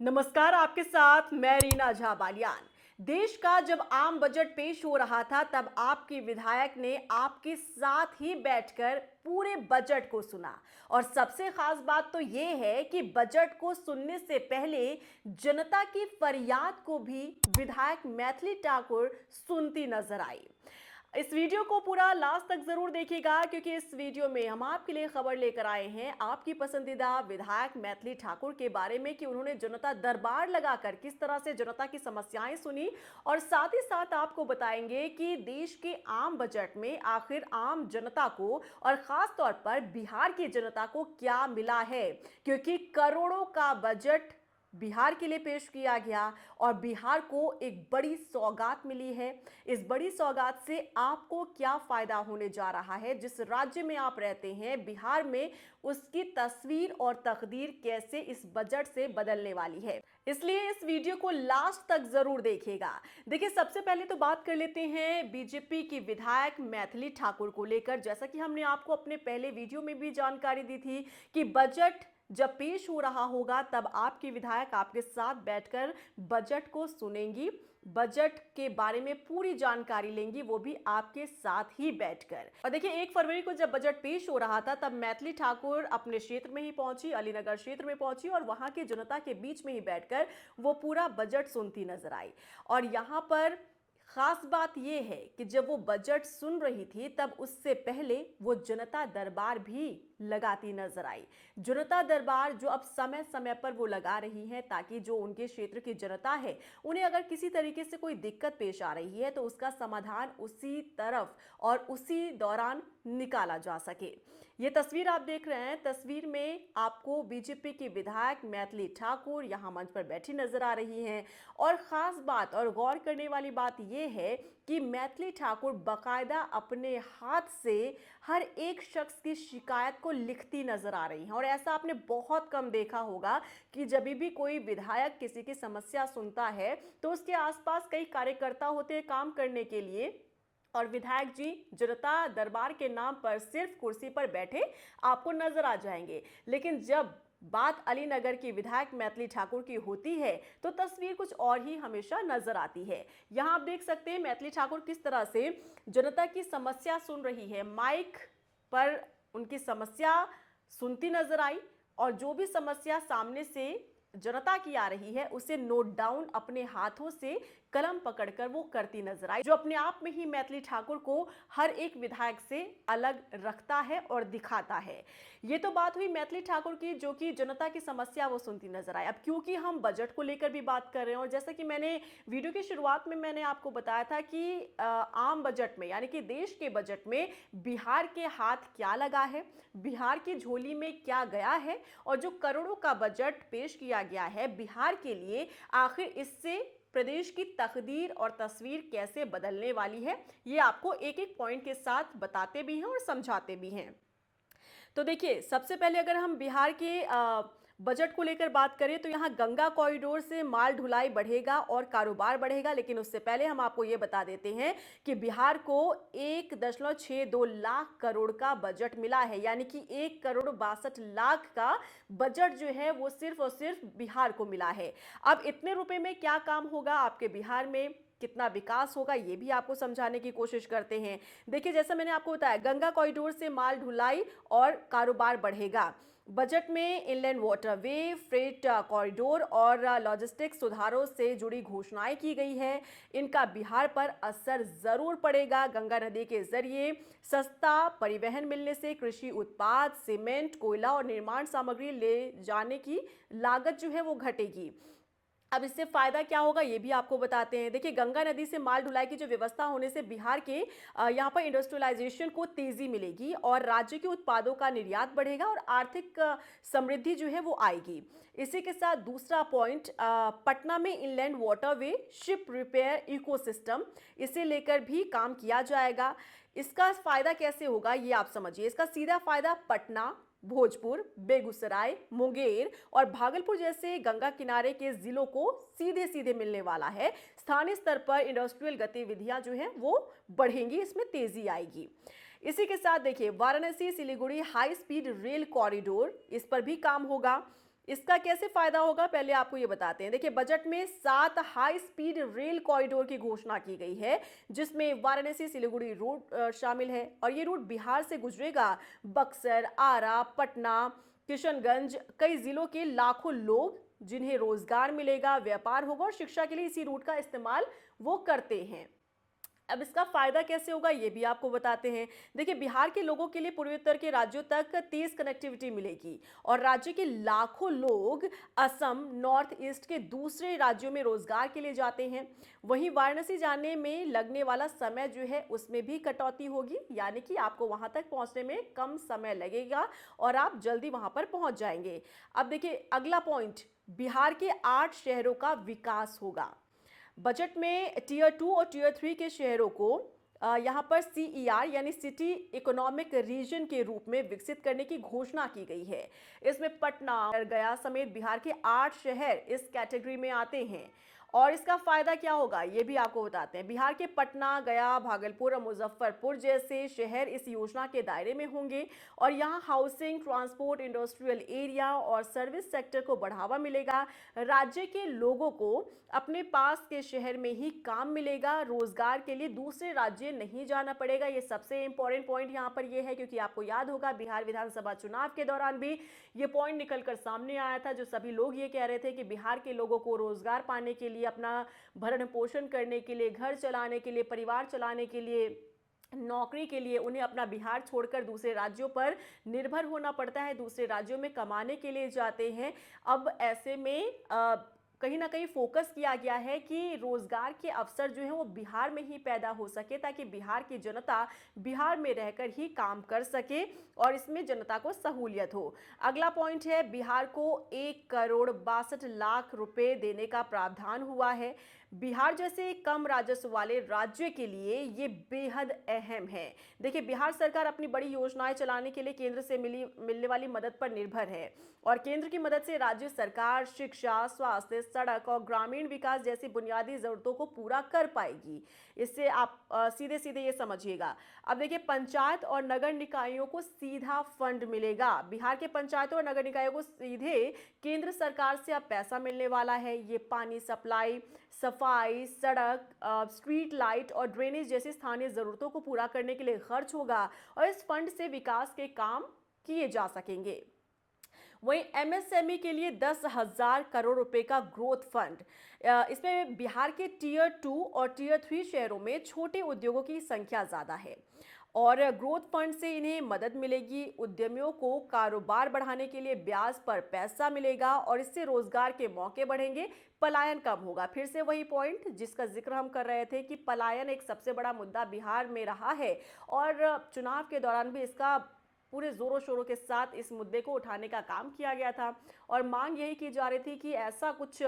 नमस्कार, आपके साथ मैं रीना झा बालियान। देश का जब आम बजट पेश हो रहा था तब आपके विधायक ने आपके साथ ही बैठकर पूरे बजट को सुना। और सबसे खास बात तो ये है कि बजट को सुनने से पहले जनता की फरियाद को भी विधायक मैथिली ठाकुर सुनती नजर आई। इस वीडियो को पूरा लास्ट तक जरूर देखिएगा, क्योंकि इस वीडियो में हम आपके लिए खबर लेकर आए हैं आपकी पसंदीदा विधायक मैथिली ठाकुर के बारे में कि उन्होंने जनता दरबार लगाकर किस तरह से जनता की समस्याएं सुनी। और साथ ही साथ आपको बताएंगे कि देश के आम बजट में आखिर आम जनता को और खास तौर पर बिहार की जनता को क्या मिला है, क्योंकि करोड़ों का बजट बिहार के लिए पेश किया गया और बिहार को एक बड़ी सौगात मिली है। इस बड़ी सौगात से आपको क्या फायदा होने जा रहा है, जिस राज्य में आप रहते हैं बिहार में, उसकी तस्वीर और तकदीर कैसे इस बजट से बदलने वाली है। इसलिए इस वीडियो को लास्ट तक जरूर देखिएगा। देखिए, सबसे पहले तो बात कर लेते हैं बीजेपी की विधायक मैथिली ठाकुर को लेकर। जैसा कि हमने आपको अपने पहले वीडियो में भी जानकारी दी थी कि बजट जब पेश हो रहा होगा तब आपके विधायक आपके साथ बैठकर बजट को सुनेंगी, बजट के बारे में पूरी जानकारी लेंगी, वो भी आपके साथ ही बैठकर। और देखिए, 1 फरवरी को जब बजट पेश हो रहा था तब मैथिली ठाकुर अपने क्षेत्र में ही पहुंची, अलीनगर क्षेत्र में पहुंची और वहां की जनता के बीच में ही बैठकर वो पूरा बजट सुनती नजर आई। और यहां पर खास बात यह है कि जब वो बजट सुन रही थी तब उससे पहले वो जनता दरबार भी लगाती नजर आई। जनता दरबार जो अब समय समय पर वो लगा रही है ताकि जो उनके क्षेत्र की जनता है उन्हें अगर किसी तरीके से कोई दिक्कत पेश आ रही है तो उसका समाधान उसी तरफ और उसी दौरान निकाला जा सके। ये तस्वीर आप देख रहे हैं, तस्वीर में आपको बीजेपी की विधायक मैथिली ठाकुर यहां मंच पर बैठी नजर आ रही हैं। और खास बात और गौर करने वाली बात यह है कि मैथिली ठाकुर बाकायदा अपने हाथ से हर एक शख्स की शिकायत को लिखती नजर आ रही हैं। और ऐसा आपने बहुत कम देखा होगा कि जब भी कोई विधायक किसी की समस्या सुनता है तो उसके आसपास कई कार्यकर्ता होते हैं काम करने के लिए, और विधायक जी जनता दरबार के नाम पर सिर्फ कुर्सी पर बैठे आपको नजर आ जाएंगे। लेकिन जब बात अलीनगर की विधायक मैथिली ठाकुर की होती है तो तस्वीर कुछ और ही हमेशा नजर आती है। यहां आप देख सकते हैं मैथिली ठाकुर किस तरह से जनता की समस्या सुन रही है, माइक पर उनकी समस्या सुनती नजर आई और जो भी समस्या सामने से जनता की आ रही है उसे नोट डाउन अपने हाथों से कलम पकड़कर वो करती नजर आई, जो अपने आप में ही मैथिली ठाकुर को हर एक विधायक से अलग रखता है और दिखाता है। ये तो बात हुई मैथिली ठाकुर की जो कि जनता की समस्या वो सुनती नजर आई। अब क्योंकि हम बजट को लेकर भी बात कर रहे हैं और जैसा कि मैंने वीडियो की शुरुआत में मैंने आपको बताया था कि आम बजट में यानी कि देश के बजट में बिहार के हाथ क्या लगा है, बिहार की झोली में क्या गया है और जो करोड़ों का बजट पेश किया गया है बिहार के लिए, आखिर इससे प्रदेश की तकदीर और तस्वीर कैसे बदलने वाली है, ये आपको एक एक पॉइंट के साथ बताते भी हैं और समझाते भी हैं। तो देखिए, सबसे पहले अगर हम बिहार के बजट को लेकर बात करें तो यहाँ गंगा कॉरिडोर से माल ढुलाई बढ़ेगा और कारोबार बढ़ेगा। लेकिन उससे पहले हम आपको ये बता देते हैं कि बिहार को 1.62 लाख करोड़ का बजट मिला है, यानी कि 1,62,00,000 का बजट जो है वो सिर्फ और सिर्फ बिहार को मिला है। अब इतने रुपए में क्या काम होगा आपके बिहार में, कितना विकास होगा, ये भी आपको समझाने की कोशिश करते हैं। देखिए, जैसा मैंने आपको बताया, गंगा कॉरिडोर से माल ढुलाई और कारोबार बढ़ेगा। बजट में इनलैंड वाटरवे, फ्रेट कॉरिडोर और लॉजिस्टिक्स सुधारों से जुड़ी घोषणाएं की गई है। इनका बिहार पर असर जरूर पड़ेगा। गंगा नदी के जरिए सस्ता परिवहन मिलने से कृषि उत्पाद, सीमेंट, कोयला और निर्माण सामग्री ले जाने की लागत जो है वो घटेगी। अब इससे फायदा क्या होगा ये भी आपको बताते हैं। देखिए, गंगा नदी से माल ढुलाई की जो व्यवस्था होने से बिहार के यहाँ पर इंडस्ट्रियलाइजेशन को तेजी मिलेगी और राज्य के उत्पादों का निर्यात बढ़ेगा और आर्थिक समृद्धि जो है वो आएगी। इसी के साथ दूसरा पॉइंट, पटना में inland waterway ship repair ecosystem, इसे लेकर भी काम किया जाएगा। इसका फायदा कैसे होगा ये आप समझिए। इसका सीधा फायदा पटना, भोजपुर, बेगूसराय, मुंगेर और भागलपुर जैसे गंगा किनारे के जिलों को सीधे सीधे मिलने वाला है। स्थानीय स्तर पर इंडस्ट्रियल गतिविधियां जो हैं वो बढ़ेंगी, इसमें तेजी आएगी। इसी के साथ देखिए, Varanasi Siliguri high speed rail corridor, इस पर भी काम होगा। इसका कैसे फायदा होगा पहले आपको ये बताते हैं। देखिए, बजट में 7 हाई स्पीड रेल कॉरिडोर की घोषणा की गई है, जिसमें वाराणसी सिलीगुड़ी रूट शामिल है और ये रूट बिहार से गुजरेगा। बक्सर, आरा, पटना, किशनगंज, कई जिलों के लाखों लोग जिन्हें रोजगार मिलेगा, व्यापार होगा और शिक्षा के लिए इसी रूट का इस्तेमाल वो करते हैं। अब इसका फायदा कैसे होगा ये भी आपको बताते हैं। देखिए, बिहार के लोगों के लिए पूर्वोत्तर के राज्यों तक तेज कनेक्टिविटी मिलेगी और राज्य के लाखों लोग असम, नॉर्थ ईस्ट के दूसरे राज्यों में रोजगार के लिए जाते हैं। वहीं वाराणसी जाने में लगने वाला समय जो है उसमें भी कटौती होगी, यानी कि आपको वहां तक पहुंचने में कम समय लगेगा और आप जल्दी वहां पर पहुंच जाएंगे। अब देखिए, अगला पॉइंट, बिहार के 8 शहरों का विकास होगा। बजट में टीयर 2 और टीयर 3 के शहरों को यहाँ पर CER यानी सिटी इकोनॉमिक रीजन के रूप में विकसित करने की घोषणा की गई है। इसमें पटना, गया समेत बिहार के 8 शहर इस कैटेगरी में आते हैं। और इसका फायदा क्या होगा ये भी आपको बताते हैं। बिहार के पटना, गया, भागलपुर और मुजफ्फरपुर जैसे शहर इस योजना के दायरे में होंगे और यहाँ हाउसिंग, ट्रांसपोर्ट, इंडस्ट्रियल एरिया और सर्विस सेक्टर को बढ़ावा मिलेगा। राज्य के लोगों को अपने पास के शहर में ही काम मिलेगा, रोजगार के लिए दूसरे राज्य नहीं जाना पड़ेगा। ये सबसे इंपॉर्टेंट पॉइंट यहाँ पर ये है, क्योंकि आपको याद होगा बिहार विधानसभा चुनाव के दौरान भी ये पॉइंट निकलकर सामने आया था, जो सभी लोग ये कह रहे थे कि बिहार के लोगों को रोजगार पाने के लिए, अपना भरण पोषण करने के लिए, घर चलाने के लिए, परिवार चलाने के लिए, नौकरी के लिए उन्हें अपना बिहार छोड़कर दूसरे राज्यों पर निर्भर होना पड़ता है, दूसरे राज्यों में कमाने के लिए जाते हैं। अब ऐसे में कहीं ना कहीं फोकस किया गया है कि रोजगार के अवसर जो है वो बिहार में ही पैदा हो सके, ताकि बिहार की जनता बिहार में रहकर ही काम कर सके और इसमें जनता को सहूलियत हो। अगला पॉइंट है, बिहार को 1,62,62,00,000 रुपए देने का प्रावधान हुआ है। बिहार जैसे कम राजस्व वाले राज्य के लिए ये बेहद अहम है। देखिए, बिहार सरकार अपनी बड़ी योजनाएं चलाने के लिए केंद्र से मिलने वाली मदद पर निर्भर है और केंद्र की मदद से राज्य सरकार शिक्षा, स्वास्थ्य, सड़क और ग्रामीण विकास जैसी बुनियादी जरूरतों को पूरा कर पाएगी। इससे आप सीधे सीधे ये समझिएगा। अब देखिए, पंचायत और नगर निकायों को सीधा फंड मिलेगा। बिहार के पंचायतों और नगर निकायों को सीधे केंद्र सरकार से अब पैसा मिलने वाला है। ये पानी सप्लाई, सफाई, सड़क, स्ट्रीट लाइट और ड्रेनेज जैसी स्थानीय जरूरतों को पूरा करने के लिए खर्च होगा और इस फंड से विकास के काम किए जा सकेंगे। वहीं MSME के लिए 10,000 करोड़ रुपए का ग्रोथ फंड, इसमें बिहार के टीयर 2 और टीयर 3 शहरों में छोटे उद्योगों की संख्या ज्यादा है और ग्रोथ फंड से इन्हें मदद मिलेगी। उद्यमियों को कारोबार बढ़ाने के लिए ब्याज पर पैसा मिलेगा और इससे रोजगार के मौके बढ़ेंगे, पलायन कम होगा। फिर से वही पॉइंट जिसका जिक्र हम कर रहे थे कि पलायन एक सबसे बड़ा मुद्दा बिहार में रहा है और चुनाव के दौरान भी इसका पूरे जोरों शोरों के साथ इस मुद्दे को उठाने का काम किया गया था और मांग यही की जा रही थी कि ऐसा कुछ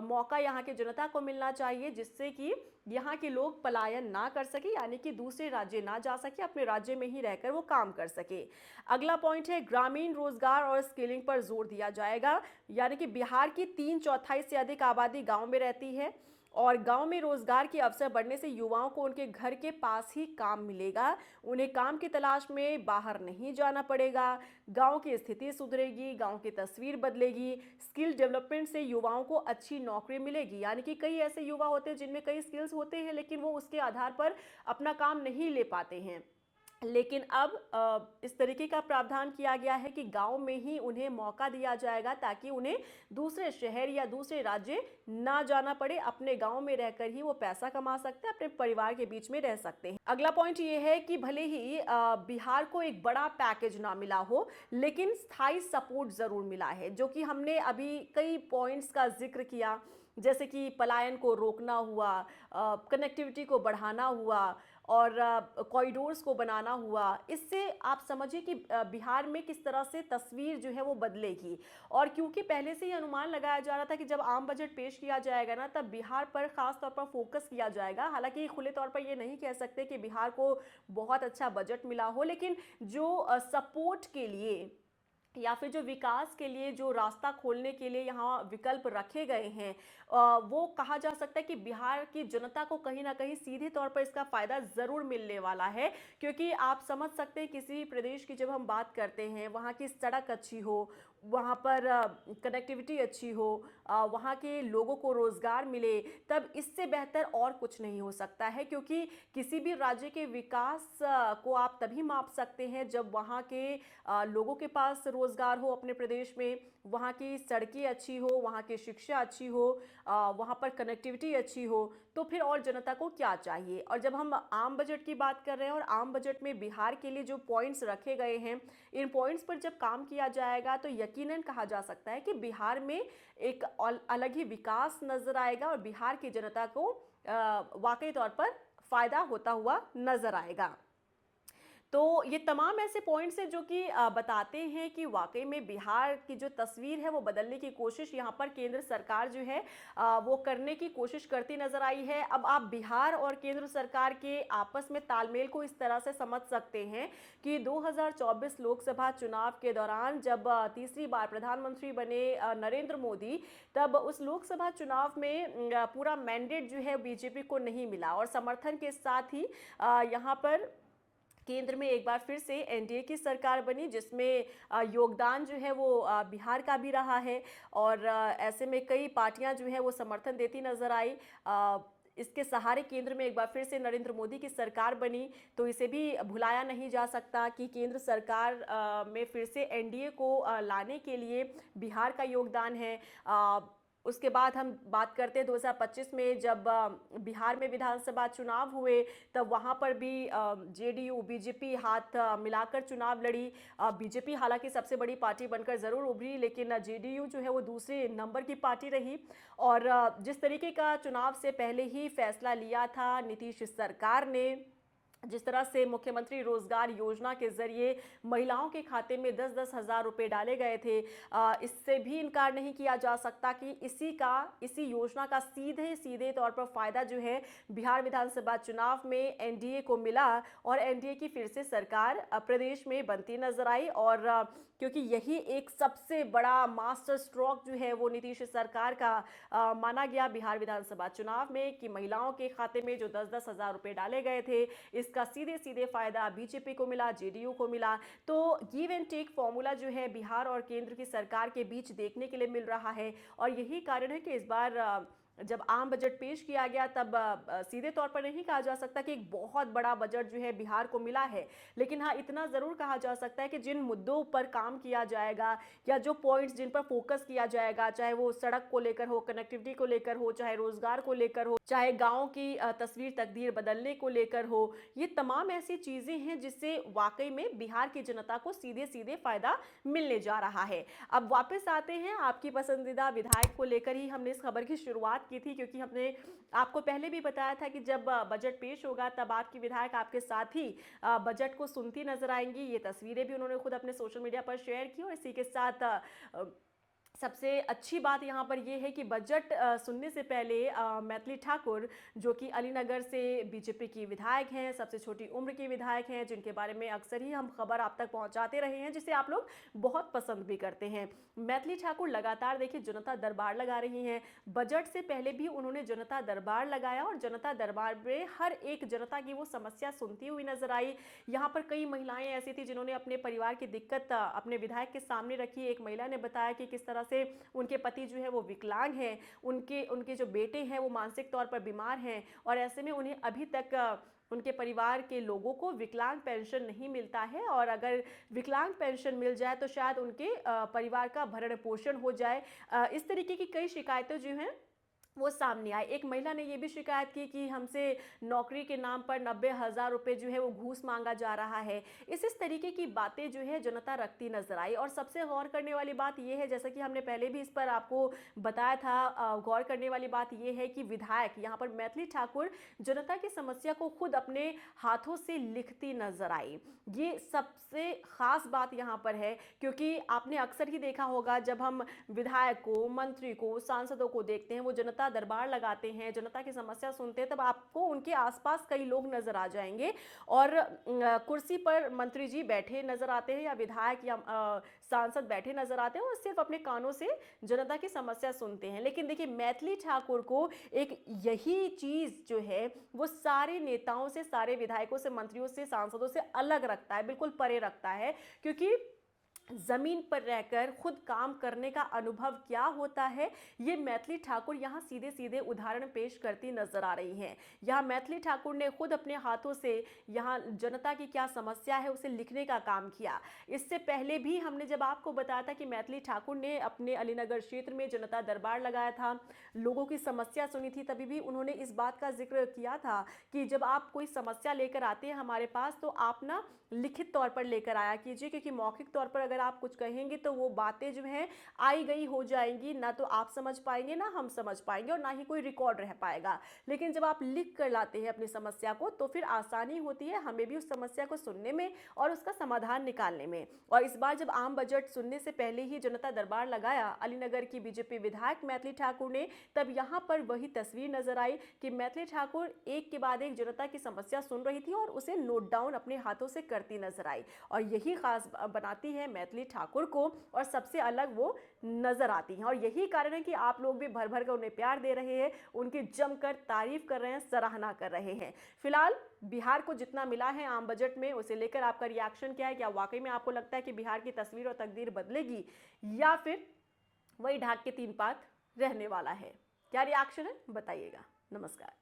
मौका यहाँ की जनता को मिलना चाहिए जिससे कि यहाँ के लोग पलायन ना कर सके, यानी कि दूसरे राज्य ना जा सके, अपने राज्य में ही रहकर वो काम कर सके। अगला पॉइंट है, ग्रामीण रोजगार और स्किलिंग पर जोर दिया जाएगा, यानी कि बिहार की 3/4 से अधिक आबादी गाँव में रहती है और गांव में रोजगार के अवसर बढ़ने से युवाओं को उनके घर के पास ही काम मिलेगा, उन्हें काम की तलाश में बाहर नहीं जाना पड़ेगा। गांव की स्थिति सुधरेगी, गांव की तस्वीर बदलेगी। स्किल डेवलपमेंट से युवाओं को अच्छी नौकरी मिलेगी, यानी कि कई ऐसे युवा होते हैं जिनमें कई स्किल्स होते हैं लेकिन वो उसके आधार पर अपना काम नहीं ले पाते हैं। लेकिन अब इस तरीके का प्रावधान किया गया है कि गांव में ही उन्हें मौका दिया जाएगा ताकि उन्हें दूसरे शहर या दूसरे राज्य ना जाना पड़े, अपने गांव में रहकर ही वो पैसा कमा सकते हैं, अपने परिवार के बीच में रह सकते हैं। अगला पॉइंट ये है कि भले ही बिहार को एक बड़ा पैकेज ना मिला हो लेकिन स्थायी सपोर्ट जरूर मिला है, जो कि हमने अभी कई पॉइंट्स का जिक्र किया, जैसे कि पलायन को रोकना हुआ, कनेक्टिविटी को बढ़ाना हुआ और कॉरिडोर्स को बनाना हुआ। इससे आप समझिए कि बिहार में किस तरह से तस्वीर जो है वो बदलेगी। और क्योंकि पहले से ही अनुमान लगाया जा रहा था कि जब आम बजट पेश किया जाएगा ना, तब बिहार पर खास तौर पर फोकस किया जाएगा। हालांकि खुले तौर पर ये नहीं कह सकते कि बिहार को बहुत अच्छा बजट मिला हो, लेकिन जो सपोर्ट के लिए या फिर जो विकास के लिए जो रास्ता खोलने के लिए यहाँ विकल्प रखे गए हैं, वो कहा जा सकता है कि बिहार की जनता को कहीं ना कहीं सीधे तौर पर इसका फायदा जरूर मिलने वाला है। क्योंकि आप समझ सकते हैं किसी भी प्रदेश की जब हम बात करते हैं, वहाँ की सड़क अच्छी हो, वहाँ पर कनेक्टिविटी अच्छी हो, वहाँ के लोगों को रोज़गार मिले, तब इससे बेहतर और कुछ नहीं हो सकता है। क्योंकि किसी भी राज्य के विकास को आप तभी माप सकते हैं जब वहाँ के लोगों के पास रोज़गार हो अपने प्रदेश में, वहाँ की सड़कें अच्छी हो, वहाँ की शिक्षा अच्छी हो, वहाँ पर कनेक्टिविटी अच्छी हो, तो फिर और जनता को क्या चाहिए। और जब हम आम बजट की बात कर रहे हैं और आम बजट में बिहार के लिए जो पॉइंट्स रखे गए हैं, इन पॉइंट्स पर जब काम किया जाएगा तो यकीनन कहा जा सकता है कि बिहार में एक अलग ही विकास नजर आएगा और बिहार की जनता को वाकई तौर पर फायदा होता हुआ नजर आएगा। तो ये तमाम ऐसे पॉइंट्स हैं जो कि बताते हैं कि वाकई में बिहार की जो तस्वीर है वो बदलने की कोशिश यहाँ पर केंद्र सरकार जो है वो करने की कोशिश करती नजर आई है। अब आप बिहार और केंद्र सरकार के आपस में तालमेल को इस तरह से समझ सकते हैं कि 2024 लोकसभा चुनाव के दौरान जब तीसरी बार प्रधानमंत्री बने नरेंद्र मोदी, तब उस लोकसभा चुनाव में पूरा मैंडेट जो है बीजेपी को नहीं मिला और समर्थन के साथ ही यहाँ पर केंद्र में एक बार फिर से एनडीए की सरकार बनी, जिसमें योगदान जो है वो बिहार का भी रहा है। और ऐसे में कई पार्टियां जो है वो समर्थन देती नजर आई। इसके सहारे केंद्र में एक बार फिर से नरेंद्र मोदी की सरकार बनी, तो इसे भी भुलाया नहीं जा सकता कि केंद्र सरकार में फिर से एनडीए को लाने के लिए बिहार का योगदान है। उसके बाद हम बात करते हैं 2025 में जब बिहार में विधानसभा चुनाव हुए, तब वहाँ पर भी जेडीयू बीजेपी हाथ मिलाकर चुनाव लड़ी। बीजेपी हालांकि सबसे बड़ी पार्टी बनकर ज़रूर उभरी, लेकिन जेडीयू जो है वो दूसरे नंबर की पार्टी रही। और जिस तरीके का चुनाव से पहले ही फैसला लिया था नीतीश सरकार ने, जिस तरह से मुख्यमंत्री रोजगार योजना के जरिए महिलाओं के खाते में 10-10 हज़ार रुपए डाले गए थे, इससे भी इनकार नहीं किया जा सकता कि इसी योजना का सीधे सीधे तौर पर फायदा जो है बिहार विधानसभा चुनाव में एनडीए को मिला और एनडीए की फिर से सरकार प्रदेश में बनती नजर आई। और क्योंकि यही एक सबसे बड़ा मास्टर स्ट्रोक जो है वो नीतीश सरकार का माना गया बिहार विधानसभा चुनाव में, कि महिलाओं के खाते में जो 10-10 हज़ार रुपए डाले गए थे, इसका सीधे सीधे फायदा बीजेपी को मिला, जेडीयू को मिला। तो गिव एंड टेक फॉर्मूला जो है बिहार और केंद्र की सरकार के बीच देखने के लिए मिल रहा है। और यही कारण है कि इस बार जब आम बजट पेश किया गया, तब सीधे तौर पर नहीं कहा जा सकता कि एक बहुत बड़ा बजट जो है बिहार को मिला है, लेकिन हाँ इतना ज़रूर कहा जा सकता है कि जिन मुद्दों पर काम किया जाएगा या जो पॉइंट्स जिन पर फोकस किया जाएगा, चाहे वो सड़क को लेकर हो, कनेक्टिविटी को लेकर हो, चाहे रोजगार को लेकर हो, चाहे गाँव की तस्वीर तकदीर बदलने को लेकर हो, ये तमाम ऐसी चीज़ें हैं जिससे वाकई में बिहार की जनता को सीधे सीधे फायदा मिलने जा रहा है। अब वापस आते हैं आपकी पसंदीदा विधायक को लेकर ही हमने इस खबर की शुरुआत की थी, क्योंकि हमने आपको पहले भी बताया था कि जब बजट पेश होगा तब आपकी विधायक आपके साथ ही बजट को सुनती नजर आएंगी। ये तस्वीरें भी उन्होंने खुद अपने सोशल मीडिया पर शेयर की। और इसी के साथ सबसे अच्छी बात यहाँ पर यह है कि बजट सुनने से पहले मैथिली ठाकुर, जो कि अलीनगर से बीजेपी की विधायक हैं, सबसे छोटी उम्र की विधायक हैं, जिनके बारे में अक्सर ही हम खबर आप तक पहुँचाते रहे हैं, जिसे आप लोग बहुत पसंद भी करते हैं। मैथिली ठाकुर लगातार देखिए जनता दरबार लगा रही हैं। बजट से पहले भी उन्होंने जनता दरबार लगाया और जनता दरबार में हर एक जनता की वो समस्या सुनती हुई नजर आई। यहाँ पर कई महिलाएं ऐसी थी जिन्होंने अपने परिवार की दिक्कत अपने विधायक के सामने रखी। एक महिला ने बताया कि किस तरह से उनके पति जो है वो विकलांग हैं, उनके जो बेटे हैं वो मानसिक तौर पर बीमार हैं, और ऐसे में उन्हें अभी तक उनके परिवार के लोगों को विकलांग पेंशन नहीं मिलता है, और अगर विकलांग पेंशन मिल जाए तो शायद उनके परिवार का भरण पोषण हो जाए। इस तरीके की कई शिकायतें जो हैं वो सामने आए। एक महिला ने ये भी शिकायत की कि हमसे नौकरी के नाम पर 90 हज़ार रुपये जो है वो घूस मांगा जा रहा है। इस तरीके की बातें जो है जनता रखती नजर आई। और सबसे गौर करने वाली बात ये है, जैसा कि हमने पहले भी इस पर आपको बताया था, गौर करने वाली बात ये है कि विधायक यहाँ पर मैथिली ठाकुर जनता की समस्या को खुद अपने हाथों से लिखती नजर आई। ये सबसे खास बात यहाँ पर है, क्योंकि आपने अक्सर ही देखा होगा जब हम विधायक को, मंत्री को, सांसदों को देखते हैं, वो जनता दरबार लगाते हैं, जनता की समस्या सुनते हैं, तब आपको उनके आसपास कई लोग नजर आ जाएंगे और कुर्सी पर मंत्री जी बैठे नजर आते हैं या विधायक या सांसद बैठे नजर आते हैं और सिर्फ अपने कानों से जनता की समस्या सुनते हैं। लेकिन देखिए मैथिली ठाकुर को एक यही चीज जो है वो सारे नेताओं से, सारे विधायकों से, मंत्रियों से, सांसदों से अलग रखता है, बिल्कुल परे रखता है, क्योंकि जमीन पर रहकर खुद काम करने का अनुभव क्या होता है, ये मैथिली ठाकुर यहाँ सीधे सीधे उदाहरण पेश करती नजर आ रही हैं। यहाँ मैथिली ठाकुर ने खुद अपने हाथों से यहाँ जनता की क्या समस्या है उसे लिखने का काम किया। इससे पहले भी हमने जब आपको बताया था कि मैथिली ठाकुर ने अपने अलीनगर क्षेत्र में जनता दरबार लगाया था, लोगों की समस्या सुनी थी, तभी भी उन्होंने इस बात का जिक्र किया था कि जब आप कोई समस्या लेकर आते हैं हमारे पास तो आप ना लिखित तौर पर लेकर आया कीजिए, क्योंकि मौखिक तौर पर अगर आप कुछ कहेंगे तो वो बातें जो हैं आई गई हो जाएंगी, ना तो आप समझ पाएंगे ना हम समझ पाएंगे और ना ही कोई रिकॉर्ड रह पाएगा। लेकिन जब आप लिख कर लाते हैं अपनी समस्या को तो फिर आसानी होती है हमें भी उस समस्या को सुनने में और उसका समाधान निकालने में। और इस बार जब आम बजट सुनने से पहले ही जनता दरबार लगाया अलीनगर की बीजेपी विधायक मैथिली ठाकुर ने, तब यहाँ पर वही तस्वीर नजर आई कि मैथिली ठाकुर एक के बाद एक जनता की समस्या सुन रही थी और उसे नोट डाउन अपने हाथों से करती नजर आई। और यही खास बनाती है मैथिली ठाकुर को और सबसे अलग वो नजर आती हैं। और यही कारण है कि आप लोग भी भर भर कर उन्हें प्यार दे रहे हैं, उनकी जमकर तारीफ कर रहे हैं, सराहना कर रहे हैं। फिलहाल बिहार को जितना मिला है आम बजट में उसे लेकर आपका रिएक्शन क्या है? क्या वाकई में आपको लगता है कि बिहार की तस्वीर और तकदीर बदलेगी या फिर वही ढाक के तीन पात रहने वाला है? क्या रिएक्शन है बताइएगा। नमस्कार।